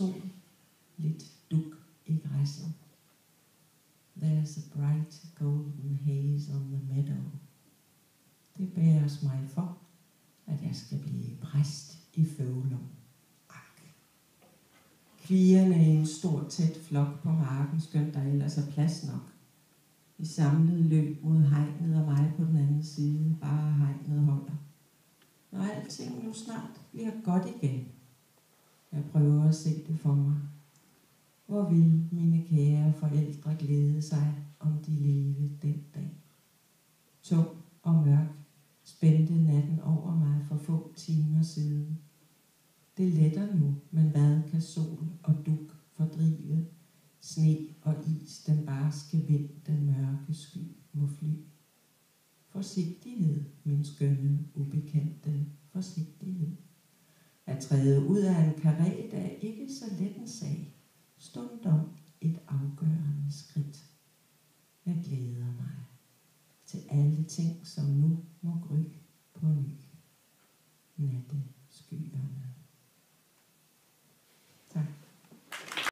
sol, lidt dug i græsset. There's a bright golden haze on the meadow. Det bæres mig for, at jeg skal blive præst i Føvlum. Ak. Kvierne i en stor tæt flok på marken, skønt der ellers er plads nok. De samlede løb mod hegnet og mig på den anden side, bare hegnet holder. Når alting nu snart bliver godt igen. Jeg prøver at se det for mig. Hvor vil mine kære forældre glæde sig, om de levede den dag. Tung og mørk spændte natten over mig for få timer siden. Det letter nu, men hvad kan sol og dug fordrive? Sne og is, den barske vind, den mørke sky må fly. Forsigtighed, min skønne, ubekendte, forsigtighed. At træde ud af en karet er ikke så let en sag. Stundom et afgørende skridt. Jeg glæder mig til alle ting, som nu må gry på ny. Natteskyerne.